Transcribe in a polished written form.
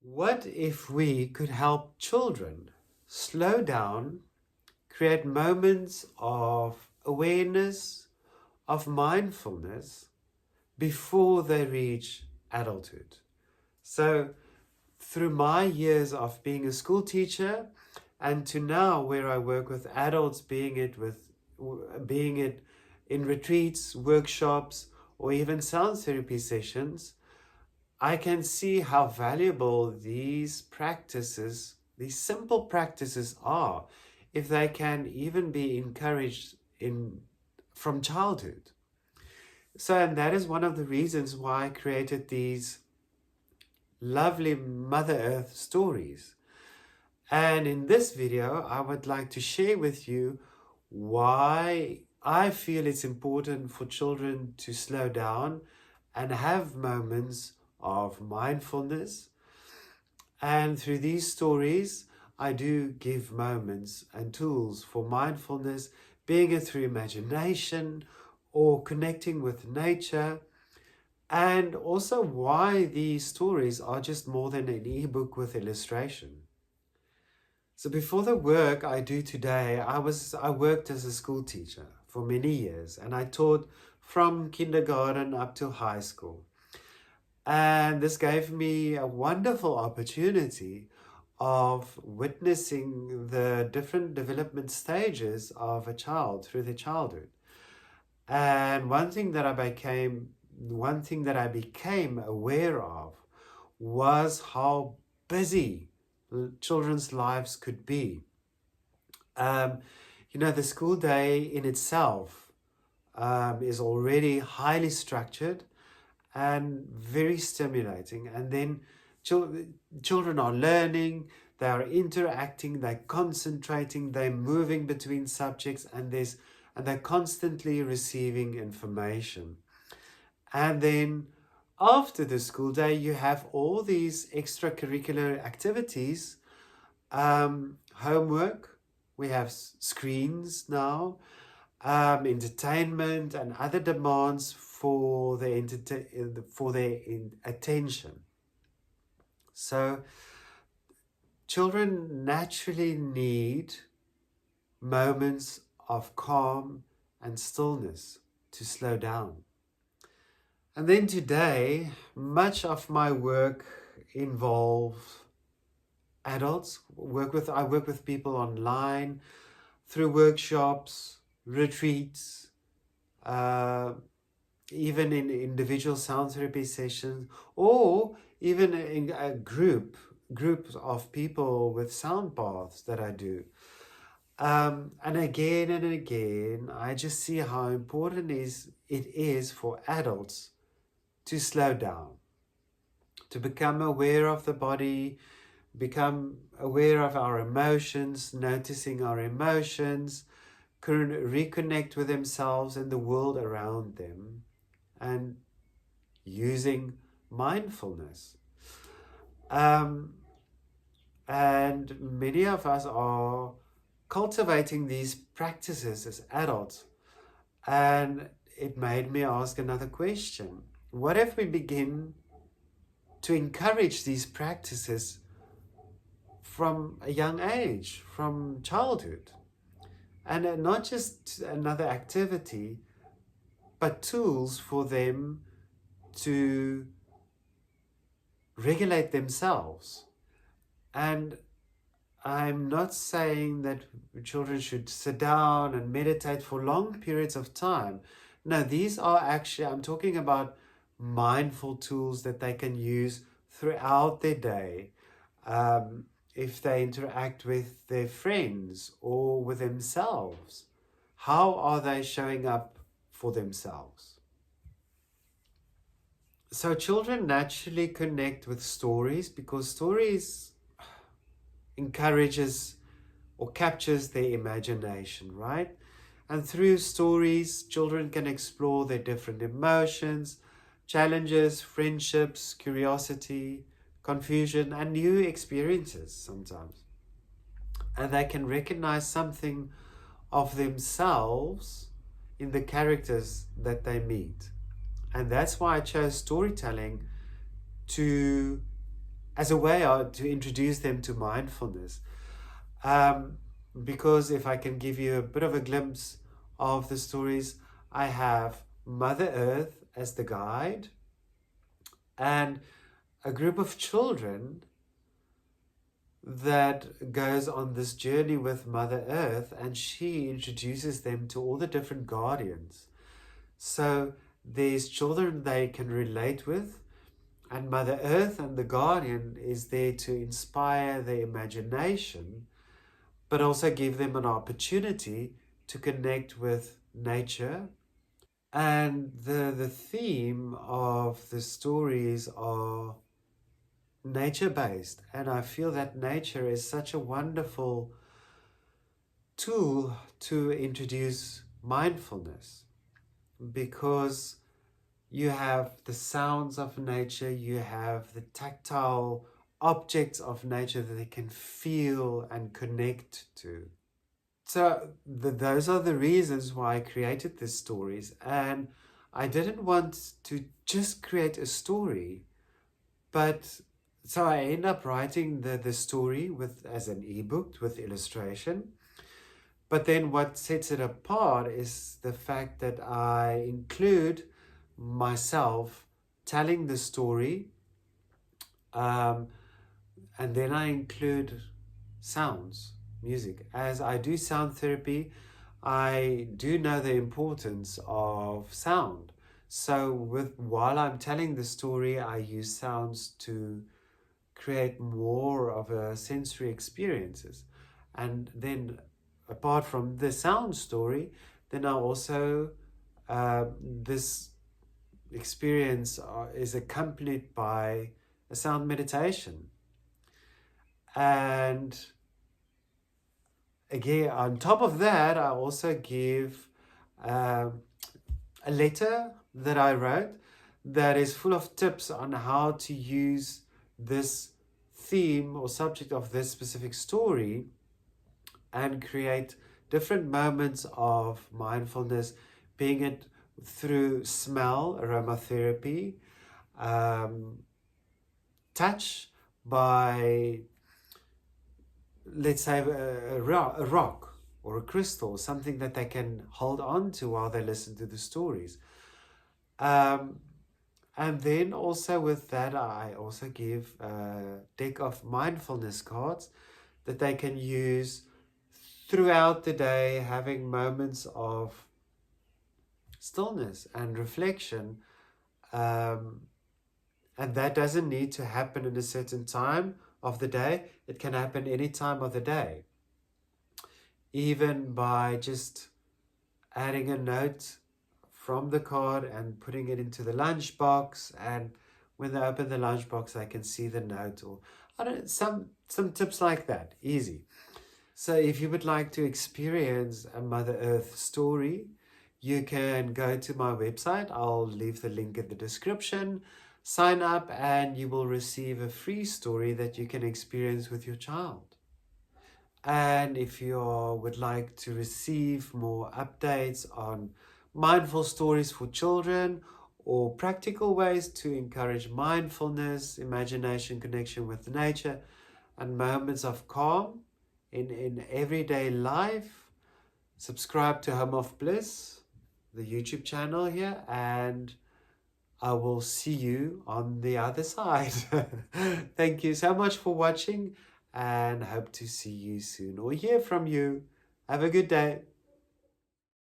What if we could help children slow down, create moments of awareness, of mindfulness before they reach adulthood? So, through my years of being a school teacher and to now where I work with adults, being it in retreats, workshops, or even sound therapy sessions, I can see how valuable these practices, these simple practices are, if they can even be encouraged from childhood. So, and that is one of the reasons why I created these lovely Mother Earth stories. And in this video, I would like to share with you why I feel it's important for children to slow down and have moments of mindfulness. And through these stories, I do give moments and tools for mindfulness, being it through imagination or connecting with nature. And also why these stories are just more than an ebook with illustration. So before the work I do today, I worked as a school teacher for many years, and I taught from kindergarten up to high school. And this gave me a wonderful opportunity of witnessing the different development stages of a child through their childhood. And one thing that I became aware of was how busy children's lives could be. The school day in itself is already highly structured and very stimulating. And then children are learning, they are interacting, they're concentrating, they're moving between subjects, and they're constantly receiving information. And then after the school day, you have all these extracurricular activities, homework, we have screens now, entertainment and other demands for their attention. So children naturally need moments of calm and stillness to slow down. And then today, much of my work involves adults. I work with people online through workshops, retreats, even in individual sound therapy sessions, or even in a groups of people with sound baths that I do. And again, I just see how important it is for adults to slow down, to become aware of the body, become aware of our emotions, noticing our emotions, reconnect with themselves and the world around them, and using mindfulness. And many of us are cultivating these practices as adults. And it made me ask another question. What if we begin to encourage these practices from a young age, from childhood? And not just another activity, but tools for them to regulate themselves. And I'm not saying that children should sit down and meditate for long periods of time. No, these are actually, I'm talking about mindful tools that they can use throughout their day. If they interact with their friends or with themselves, how are they showing up for themselves? So children naturally connect with stories because stories encourages or captures their imagination, right? And through stories, children can explore their different emotions, challenges, friendships, curiosity, confusion, and new experiences sometimes. And they can recognize something of themselves in the characters that they meet. And that's why I chose storytelling to as a way to introduce them to mindfulness. Because if I can give you a bit of a glimpse of the stories, I have Mother Earth as the guide and a group of children that goes on this journey with Mother Earth, and she introduces them to all the different guardians. So there's children they can relate with, and Mother Earth and the guardian is there to inspire their imagination, but also give them an opportunity to connect with nature. And the theme of the stories are nature-based, and I feel that nature is such a wonderful tool to introduce mindfulness, because you have the sounds of nature, you have the tactile objects of nature that they can feel and connect to. So those are the reasons why I created these stories, and I didn't want to just create a story, but so I end up writing the story as an ebook with illustration. But then what sets it apart is the fact that I include myself telling the story, and then I include sounds, music. As I do sound therapy, I do know the importance of sound. So while I'm telling the story, I use sounds to create more of a sensory experiences. And then apart from the sound story, then I also, this experience is accompanied by a sound meditation. And again, on top of that, I also give a letter that I wrote that is full of tips on how to use this theme or subject of this specific story and create different moments of mindfulness, being it through smell, aromatherapy, touch by, let's say, a rock or a crystal, something that they can hold on to while they listen to the stories. And then also with that, I also give a deck of mindfulness cards that they can use throughout the day, having moments of stillness and reflection. And that doesn't need to happen in a certain time of the day. It can happen any time of the day. Even by just adding a note from the card and putting it into the lunchbox, and when they open the lunchbox, they can see the note, or I don't know, some tips like that, easy. So if you would like to experience a Mother Earth story, you can go to my website. I'll leave the link in the description. Sign up and you will receive a free story that you can experience with your child. And if you would like to receive more updates on mindful stories for children or practical ways to encourage mindfulness, imagination, connection with nature, and moments of calm in everyday life, subscribe to Home of Bliss, the YouTube channel here, and I will see you on the other side. Thank you so much for watching, and hope to see you soon or hear from you. Have a good day.